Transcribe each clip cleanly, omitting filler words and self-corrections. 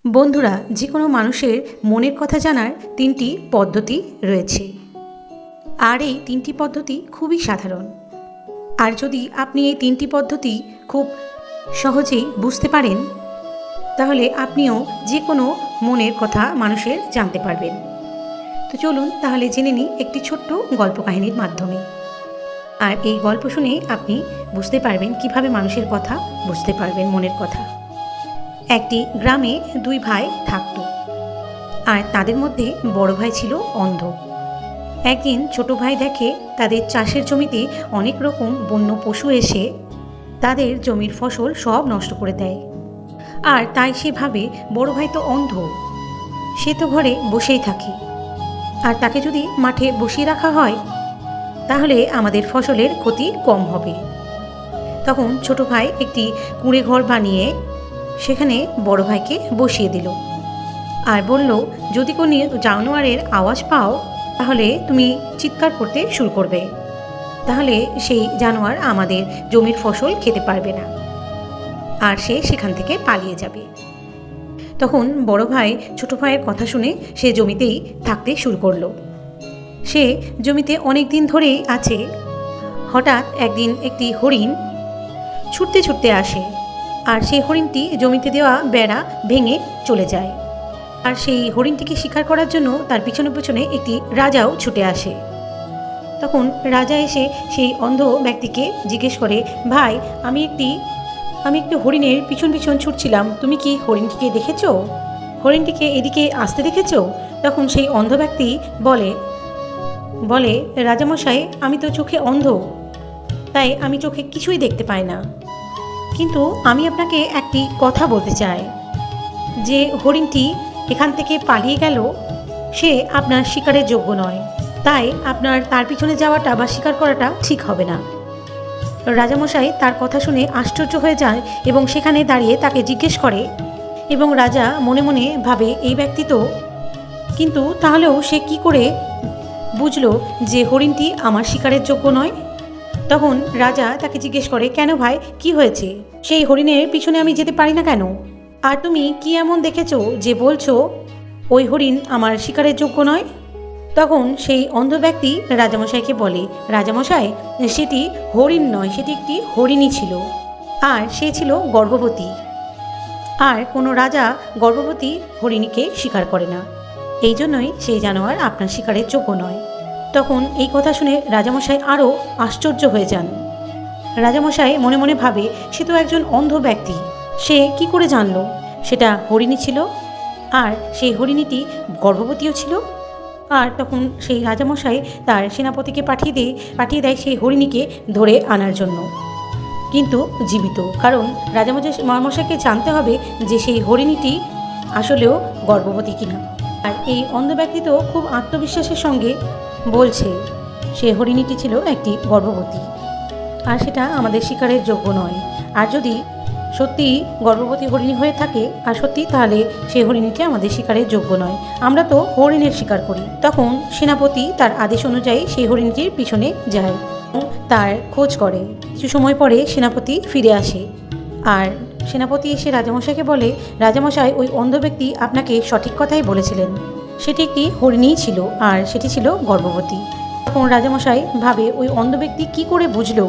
বন্ধুরা, যে কোনো মানুষের মনের কথা জানার তিনটি পদ্ধতি রয়েছে, আর এই তিনটি পদ্ধতি খুবই সাধারণ। আর যদি আপনি এই তিনটি পদ্ধতি খুব সহজেই বুঝতে পারেন, তাহলে আপনিও যে কোনো মনের কথা মানুষের জানতে পারবেন। তো চলুন তাহলে জেনে নিই একটি ছোট্ট গল্প কাহিনীর মাধ্যমে। আর এই গল্প শুনে আপনি বুঝতে পারবেন কিভাবে মানুষের কথা বুঝতে পারবেন, মনের কথা। একটি গ্রামে দুই ভাই থাকত, আর তাদের মধ্যে বড় ভাই ছিল অন্ধ। একদিন ছোট ভাই দেখে তাদের চাষের জমিতে অনেক রকম বন্য পশু এসে তাদের জমির ফসল সব নষ্ট করে দেয়। আর তাই সে ভাবে, বড় ভাই তো অন্ধ, সে তো ঘরে বসেই থাকে, আর তাকে যদি মাঠে বসিয়ে রাখা হয় তাহলে আমাদের ফসলের ক্ষতি কম হবে। তখন ছোট ভাই একটি কুঁড়ে ঘর বানিয়ে সেখানে বড় ভাইকে বসিয়ে দিল, আর বলল, যদি কোনো জানোয়ারের আওয়াজ পাও তাহলে তুমি চিৎকার করতে শুরু করবে, তাহলে সেই জানোয়ার আমাদের জমির ফসল খেতে পারবে না, আর সে সেখান থেকে পালিয়ে যাবে। তখন বড় ভাই ছোট ভাইয়ের কথা শুনে সে জমিতেই থাকতে শুরু করলো। সে জমিতে অনেক দিন ধরেই আছে। হঠাৎ একদিন একটি হরিণ ছুটতে ছুটতে আসে, আর সেই হরিণটি জমিতে দেওয়া বেড়া ভেঙে চলে যায়। আর সেই হরিণটিকে শিকার করার জন্য তার পিছনে পিছনে একটি রাজাও ছুটে আসে। তখন রাজা এসে সেই অন্ধ ব্যক্তিকে জিজ্ঞেস করে, ভাই, আমি একটি হরিণের পিছন পিছন ছুটছিলাম, তুমি কি হরিণটিকে দেখেছো? হরিণটিকে এদিকে আসতে দেখেছো? তখন সেই অন্ধ ব্যক্তি বলে, রাজামশাই, আমি তো চোখে অন্ধ, তাই আমি চোখে কিছুই দেখতে পাই না, কিন্তু আমি আপনাকে একটি কথা বলতে চাই। যে হরিণটি এখান থেকে পালিয়ে গেল সে আপনার শিকারের যোগ্য নয়, তাই আপনার তার পিছনে যাওয়াটা বা শিকার করাটা ঠিক হবে না। রাজামশাই তার কথা শুনে আশ্চর্য হয়ে যায় এবং সেখানে দাঁড়িয়ে তাকে জিজ্ঞেস করে, এবং রাজা মনে মনে ভাবে, এই ব্যক্তি তো, কিন্তু তাহলেও সে কি করে বুঝলো যে হরিণটি আমার শিকারের যোগ্য নয়? তখন রাজা তাকে জিজ্ঞেস করে, কেন ভাই, কি হয়েছে? সেই হরিণের পিছনে আমি যেতে পারি না কেন? আর তুমি কি এমন দেখেছো যে বলছো ওই হরিণ আমার শিকারের যোগ্য নয়? তখন সেই অন্ধ ব্যক্তি রাজামশাইকে বলে, রাজামশাই, সেটি হরিণ নয়, সেটি একটি হরিণী ছিল, আর সে ছিল গর্ভবতী, আর কোনো রাজা গর্ভবতী হরিণীকে শিকার করে না, এই জন্যই সেই জানোয়ার আপনার শিকারের যোগ্য নয়। তখন এই কথা শুনে রাজামশাই আরও আশ্চর্য হয়ে যান। রাজামশাই মনে মনে ভাবে, সে তো একজন অন্ধ ব্যক্তি, সে কি করে জানলো সেটা হরিণী ছিল, আর সেই হরিণীটি গর্ভবতীও ছিল? আর তখন সেই রাজামশাই তার সেনাপতিকে পাঠিয়ে দেয় সেই হরিণীকে ধরে আনার জন্য, কিন্তু জীবিত, কারণ রাজামশাইকে জানতে হবে যে সেই হরিণীটি আসলেও গর্ভবতী কিনা। আর এই অন্ধ ব্যক্তি তো খুব আত্মবিশ্বাসের সঙ্গে বলছে সে হরিণীটি ছিল একটি গর্ভবতী, আর সেটা আমাদের শিকারের যোগ্য নয়। আর যদি সত্যি গর্ভবতী হরিণী হয়ে থাকে আর সত্যি, তাহলে সেই হরিণীটি আমাদের শিকারের যোগ্য নয়, আমরা তো হরিণের শিকার করি। তখন সেনাপতি তার আদেশ অনুযায়ী সেই হরিণীটির পিছনে যায়, তার খোঁজ করে। কিছু সময় পরে সেনাপতি ফিরে আসে, আর সেনাপতি এসে রাজামশাইকে বলে, রাজামশাই, ওই অন্ধ ব্যক্তি আপনাকে সঠিক কথাই বলেছিলেন, সেটি একটি হরিণীই ছিল, আর সেটি ছিল গর্ভবতী। তখন রাজামশাই ভাবে, ওই অন্ধ ব্যক্তি কী করে বুঝলো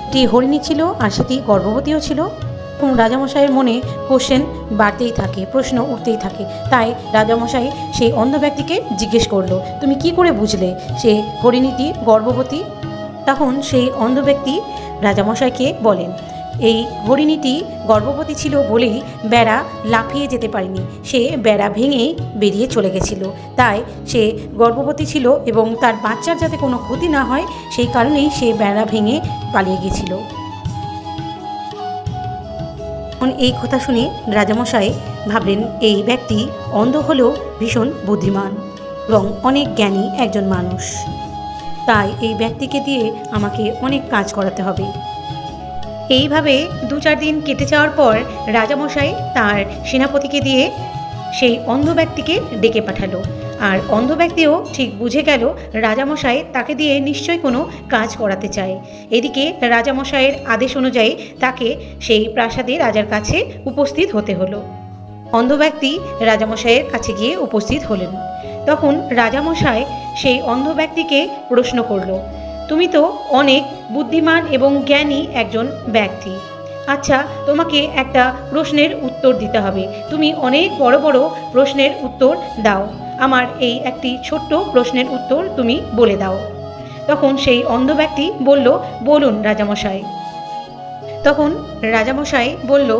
এটি হরিণী ছিল আর সেটি গর্ভবতীও ছিল? এবং রাজামশাইয়ের মনে কোশ্চেন বাড়তেই থাকে, প্রশ্ন উঠতেই থাকে। তাই রাজামশাই সেই অন্ধ ব্যক্তিকে জিজ্ঞেস করলো, তুমি কি করে বুঝলে সে হরিণীটি গর্ভবতী? তখন সেই অন্ধ ব্যক্তি রাজামশাইকে বলেন, এই হরিণীটি গর্ভবতী ছিল বলেই বেড়া লাফিয়ে যেতে পারেনি, সে বেড়া ভেঙেই বেরিয়ে চলে গেছিল, তাই সে গর্ভবতী ছিল এবং তার বাচ্চার যাতে কোনো ক্ষতি না হয় সেই কারণেই সে বেড়া ভেঙে পালিয়ে গিয়েছিল। এই কথা শুনে রাজামশাই ভাবলেন, এই ব্যক্তি অন্ধ হলেও ভীষণ বুদ্ধিমান এবং অনেক জ্ঞানী একজন মানুষ, তাই এই ব্যক্তিকে দিয়ে আমাকে অনেক কাজ করাতে হবে। এইভাবে 2-4 দিন কেটে যাওয়ার পর রাজামশাই তার সেনাপতিকে দিয়ে সেই অন্ধ ব্যক্তিকে ডেকে পাঠালো, আর অন্ধ ব্যক্তিও ঠিক বুঝে গেল রাজামশাই তাকে দিয়ে নিশ্চয়ই কোনো কাজ করাতে চায়। এদিকে রাজামশাইয়ের আদেশ অনুযায়ী তাকে সেই প্রাসাদে রাজার কাছে উপস্থিত হতে হলো। অন্ধ ব্যক্তি রাজামশাইয়ের কাছে গিয়ে উপস্থিত হলেন। তখন রাজামশাই সেই অন্ধ ব্যক্তিকে প্রশ্ন করল, তুমি তো অনেক বুদ্ধিমান এবং জ্ঞানী একজন ব্যক্তি, আচ্ছা তোমাকে একটা প্রশ্নের উত্তর দিতে হবে, তুমি অনেক বড় বড় প্রশ্নের উত্তর দাও, আমার এই একটি ছোট্ট প্রশ্নের উত্তর তুমি বলে দাও। তখন সেই অন্ধ ব্যক্তি বলল, বলুন রাজামশাই। তখন রাজামশাই বলল,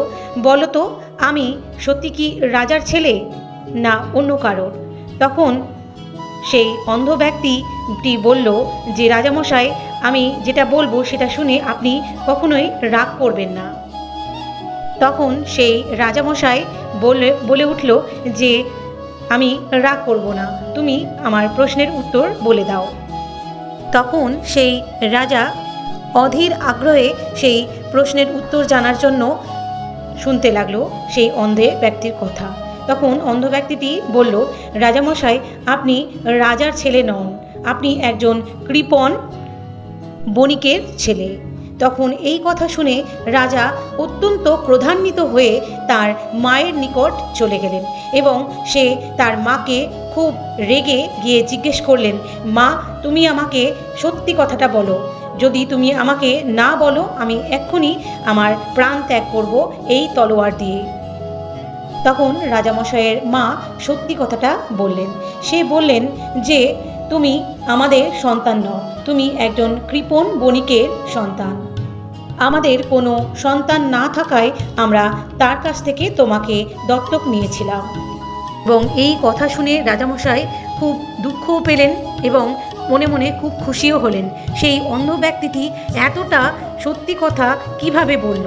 বলো তো আমি সত্যি কি রাজার ছেলে না অন্য কারোর? তখন সেই অন্ধ ব্যক্তিটি বলল যে রাজামশাই, আমি যেটা বলবো সেটা শুনে আপনি কখনোই রাগ করবেন না। তখন সেই রাজামশাই বলে উঠল যে আমি রাগ করব না, তুমি আমার প্রশ্নের উত্তর বলে দাও। তখন সেই রাজা অধীর আগ্রহে সেই প্রশ্নের উত্তর জানার জন্য শুনতে লাগলো সেই অন্ধ ব্যক্তির কথা। তখন অন্ধ ব্যক্তিটি বলল, রাজামশাই আপনি রাজার ছেলে নন, আপনি একজন কৃপণ বণিকের ছেলে। তখন এই কথা শুনে রাজা অত্যন্ত ক্রোধান্বিত হয়ে তার মায়ের নিকট চলে গেলেন এবং সে তার মাকে খুব রেগে গিয়ে জিজ্ঞেস করলেন, মা তুমি আমাকে সত্যি কথাটা বলো, যদি তুমি আমাকে না বলো আমি এক্ষুনি আমার প্রাণ ত্যাগ করব এই তলোয়ার দিয়ে। তখন রাজামশাইয়ের মা সত্যি কথাটা বললেন। সে বললেন যে তুমি আমাদের সন্তান নও, তুমি একজন কৃপণ বণিকের সন্তান, আমাদের কোনো সন্তান না থাকায় আমরা তার কাছ থেকে তোমাকে দত্তক নিয়েছিলাম। এবং এই কথা শুনে রাজামশাই খুব দুঃখও পেলেন এবং মনে মনে খুব খুশিও হলেন। সেই অন্ধ ব্যক্তিটি এতটা সত্যি কথা কিভাবে বলল,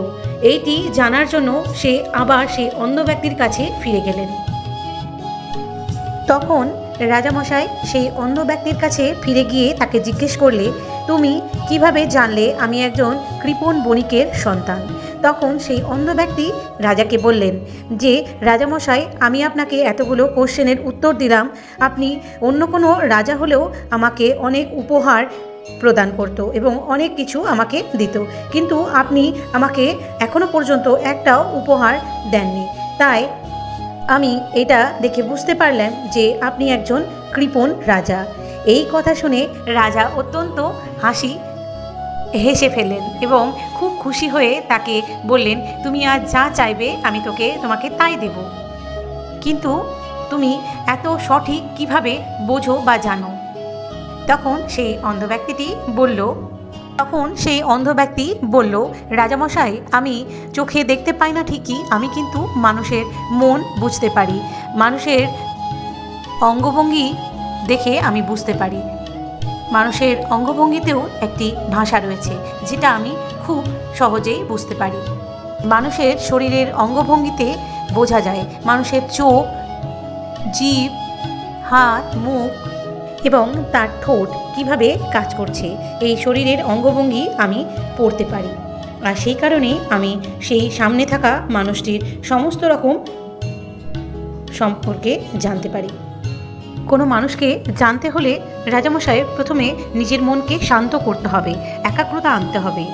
এইটি জানার জন্য সে আবার সেই অন্ধ ব্যক্তির কাছে ফিরে গেলেন। তখন রাজামশাই সেই অন্ধ ব্যক্তির কাছে ফিরে গিয়ে তাকে জিজ্ঞেস করলে, তুমি কিভাবে জানলে আমি একজন কৃপণ বণিকের সন্তান? তখন সেই অন্ধ ব্যক্তি রাজাকে বললেন যে রাজামশাই আমি আপনাকে এতগুলো কোশ্চেনের উত্তর দিলাম, আপনি অন্য কোনো রাজা হলেও আমাকে অনেক উপহার প্রদান করত এবং অনেক কিছু আমাকে দিত, কিন্তু আপনি আমাকে এখনো পর্যন্ত একটাও উপহার দেননি, তাই আমি এটা দেখে বুঝতে পারলাম যে আপনি একজন কৃপণ রাজা। এই কথা শুনে রাজা অত্যন্ত হেসে ফেললেন এবং খুব খুশি হয়ে তাকে বললেন, তুমি আজ যা চাইবে আমি তোমাকে তাই দেব, কিন্তু তুমি এত সঠিক কিভাবে বোঝো বা জানো? তখন সেই অন্ধ ব্যক্তিটি বলল, রাজামশাই আমি চোখে দেখতে পাই না ঠিকই, আমি কিন্তু মানুষের মন বুঝতে পারি, মানুষের অঙ্গভঙ্গি দেখে আমি বুঝতে পারি, মানুষের অঙ্গভঙ্গিতেও একটি ভাষা রয়েছে যেটা আমি খুব সহজেই বুঝতে পারি। মানুষের শরীরের অঙ্গভঙ্গিতে বোঝা যায় মানুষের চোখ, জিভ, হাত, মুখ এবং তার ঠোঁট কিভাবে কাজ করছে, এই শরীরের অঙ্গভঙ্গি আমি পড়তে পারি, আর সেই কারণে আমি সেই সামনে থাকা মানুষটির সমস্ত রকম সম্পর্কে জানতে পারি। কোনো মানুষকে জানতে হলে রাজামশাই প্রথমে নিজের মনকে শান্ত করতে হবে, একাগ্রতা আনতে হবে।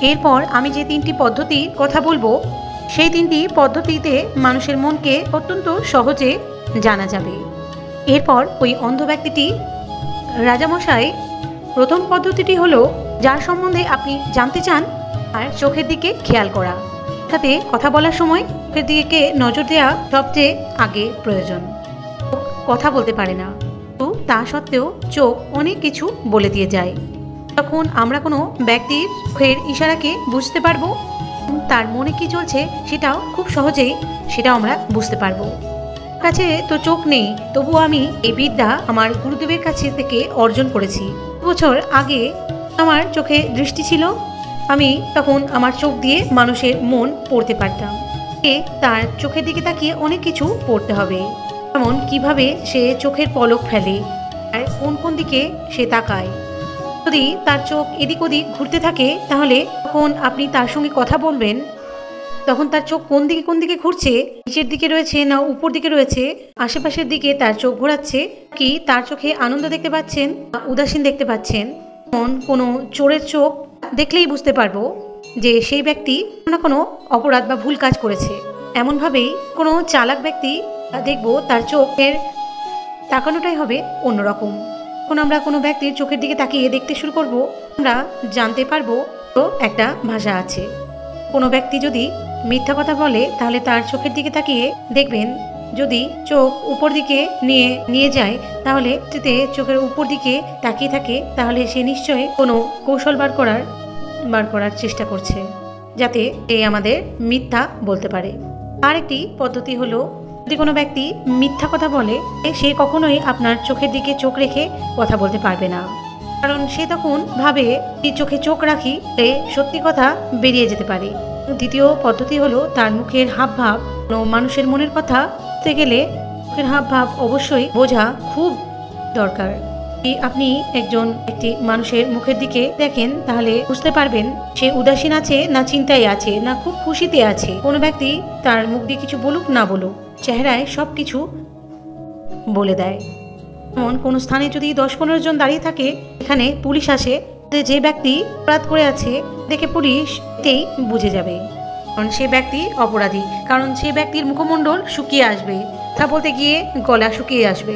এরপর আমি যে 3টি পদ্ধতির কথা বলবো, সেই 3টি পদ্ধতিতে মানুষের মনকে অত্যন্ত সহজে জানা যাবে। এরপর ওই অন্ধ ব্যক্তিটি, রাজামশাই প্রথম পদ্ধতিটি হলো যার সম্বন্ধে আপনি জানতে চান আর চোখের দিকে খেয়াল করা, সাথে কথা বলার সময় চোখের দিকে নজর দেওয়া সবচেয়ে আগে প্রয়োজন। কথা বলতে পারে না, তো তা সত্ত্বেও চোখ অনেক কিছু বলে দিয়ে যায়। তখন আমরা কোনো ব্যক্তির চোখের ইশারাকে বুঝতে পারবো, তার মনে কি চলছে সেটাও খুব সহজেই আমরা বুঝতে পারবো। কাছে তো চোখ নেই, তবুও আমি এই বিদ্যা আমার গুরুদেবের কাছে থেকে অর্জন করেছি। 2 বছর আগে আমার চোখে দৃষ্টি ছিল, আমি তখন আমার চোখ দিয়ে মানুষের মন পড়তে পারতাম। তার চোখের দিকে তাকিয়ে অনেক কিছু পড়তে হবে, যেমন কিভাবে সে চোখের পলক ফেলে আর কোন কোন দিকে সে তাকায়। যদি তার চোখ এদিক ওদিক ঘুরতে থাকে তাহলে তখন আপনি তার সঙ্গে কথা বলবেন, তখন তার চোখ কোন দিকে ঘুরছে, নিচের দিকে রয়েছে না উপর দিকে রয়েছে, আশেপাশের দিকে তার চোখ ঘোরাচ্ছে কি তার চোখে আনন্দ দেখতে পাচ্ছেন, উদাসীন দেখতে পাচ্ছেন। কোনো চোরের চোখ দেখলেই বুঝতে পারবো যে সেই ব্যক্তি কোনো অপরাধ বা ভুল কাজ করেছে। এমনভাবেই কোনো চালাক ব্যক্তি দেখব তার চোখের তাকানোটাই হবে অন্যরকম। যখন আমরা কোনো ব্যক্তির চোখের দিকে তাকিয়ে দেখতে শুরু করব, আমরা জানতে পারবো তো একটা ভাষা আছে। কোনো ব্যক্তি যদি মিথ্যা কথা বলে তাহলে তার চোখের দিকে তাকিয়ে দেখবেন, যদি চোখ উপর দিকে নিয়ে যায় তাহলে চোখের উপর দিকে তাকিয়ে থাকে, তাহলে সে নিশ্চয়ই কোনো কৌশল বার করার চেষ্টা করছে, যাতে এ আমাদের মিথ্যা বলতে পারে। আরেকটি পদ্ধতি হলো, যদি কোনো ব্যক্তি মিথ্যা কথা বলে সে কখনোই আপনার চোখের দিকে চোখ রেখে কথা বলতে পারবে না, কারণ সে তখন ভাবে চোখে চোখ রাখি সত্যি কথা বেরিয়ে যেতে পারে। দ্বিতীয় পদ্ধতি হলো তার মুখের হাবভাব। মানুষের মনের কথা বলতে গেলে মুখের হাবভাব অবশ্যই বোঝা খুব দরকার। আপনি একটি মানুষের মুখের দিকে দেখেন তাহলে বুঝতে পারবেন সে উদাসীন আছে না চিন্তায় আছে না খুব খুশিতে আছে। কোনো ব্যক্তি তার মুখ দিয়ে কিছু বলুক না বলুক, চেহারায় সব কিছু বলে দেয়। যেমন কোনো স্থানে যদি 10-15 জন দাঁড়িয়ে থাকে, এখানে পুলিশ আসে, যে ব্যক্তি অপরাধ করে আছে দেখে পুলিশ এতেই বুঝে যাবে কারণ সে ব্যক্তি অপরাধী, কারণ সে ব্যক্তির মুখমণ্ডল শুকিয়ে আসবে, কথা বলতে গিয়ে গলা শুকিয়ে আসবে।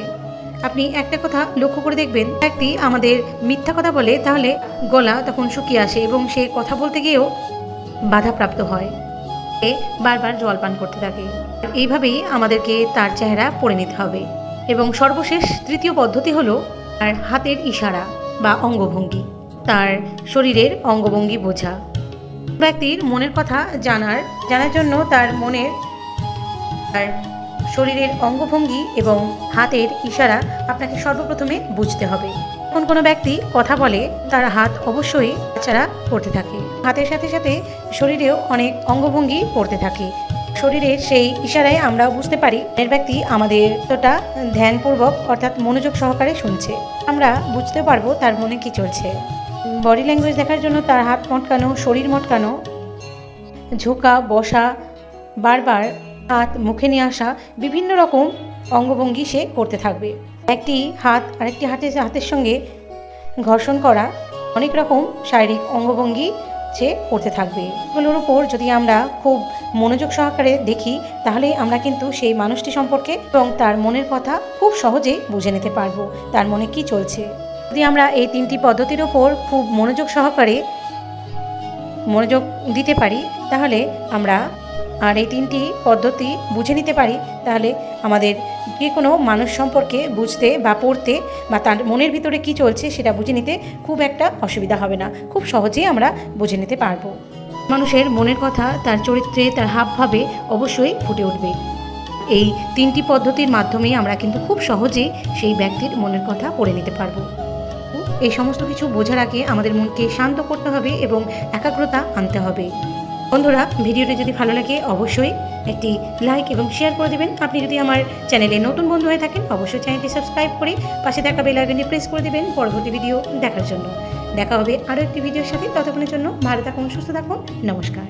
আপনি একটা কথা লক্ষ্য করে দেখবেন, ব্যক্তি আমাদের মিথ্যা কথা বলে তাহলে গলা তখন শুকিয়ে আসে এবং সে কথা বলতে গিয়েও বাধাপ্রাপ্ত হয়, বারবার জল পান করতে থাকে। এইভাবেই আমাদেরকে তার চেহারা পড়ে নিতে হবে। এবং সর্বশেষ তৃতীয় পদ্ধতি হলো তার হাতের ইশারা বা অঙ্গভঙ্গি, তার শরীরের অঙ্গভঙ্গি বোঝা। ব্যক্তির মনের কথা জানার জন্য তার শরীরের অঙ্গভঙ্গি এবং হাতের ইশারা আপনাকে সর্বপ্রথমে বুঝতে হবে। যখন কোনো ব্যক্তি কথা বলে তার হাত অবশ্যই এছাড়া করতে থাকে, হাতের সাথে সাথে শরীরেও অনেক অঙ্গভঙ্গি করতে থাকে। শরীরের সেই ইশারায় আমরা বুঝতে পারি এর ব্যক্তি আমাদের তোটা ধ্যানপূর্বক অর্থাৎ মনোযোগ সহকারে শুনছে। আমরা বুঝতে পারবো তার মনে কি চলছে। বডি ল্যাঙ্গুয়েজ দেখার জন্য তার হাত মটকানো, শরীর মটকানো, ঝোঁকা, বসা, বারবার হাত মুখে নিয়ে আসা, বিভিন্ন রকম অঙ্গভঙ্গি সে করতে থাকবে। একটি হাত আরেকটি হাতের সঙ্গে ঘর্ষণ করা, অনেক রকম শারীরিক অঙ্গভঙ্গি সে করতে থাকবে। এগুলোর উপর যদি আমরা খুব মনোযোগ সহকারে দেখি তাহলে আমরা কিন্তু সেই মানুষটি সম্পর্কে এবং তার মনের কথা খুব সহজেই বুঝে নিতে পারবো তার মনে কি চলছে। যদি আমরা এই 3টি পদ্ধতির ওপর খুব মনোযোগ সহকারে দিতে পারি তাহলে আমরা আর এই 3টি পদ্ধতি বুঝে নিতে পারি, তাহলে আমাদের যে কোনো মানুষ সম্পর্কে বুঝতে বা পড়তে বা তার মনের ভিতরে কি চলছে সেটা বুঝে নিতে খুব একটা অসুবিধা হবে না, খুব সহজেই আমরা বুঝে নিতে পারবো। মানুষের মনের কথা তার চরিত্রে, তার হাবভাবে অবশ্যই ফুটে উঠবে। এই 3টি পদ্ধতির মাধ্যমেই আমরা কিন্তু খুব সহজেই সেই ব্যক্তির মনের কথা পড়ে নিতে পারবো। এই সমস্ত কিছু বোঝার আগে আমাদের মনকে শান্ত করতে হবে এবং একাগ্রতা আনতে হবে। বন্ধুরা, ভিডিওটি যদি ভালো লাগে অবশ্যই একটি লাইক এবং শেয়ার করে দেবেন। আপনি যদি আমার চ্যানেলে নতুন বন্ধু হয়ে থাকেন অবশ্যই চ্যানেলটি সাবস্ক্রাইব করে পাশে থাকা বেল আইকনটি প্রেস করে দেবেন পরবর্তী ভিডিও দেখার জন্য। দেখা হবে আরও একটি ভিডিওর সাথে, ততক্ষণের জন্য ভালো থাকুন, সুস্থ থাকুন, নমস্কার।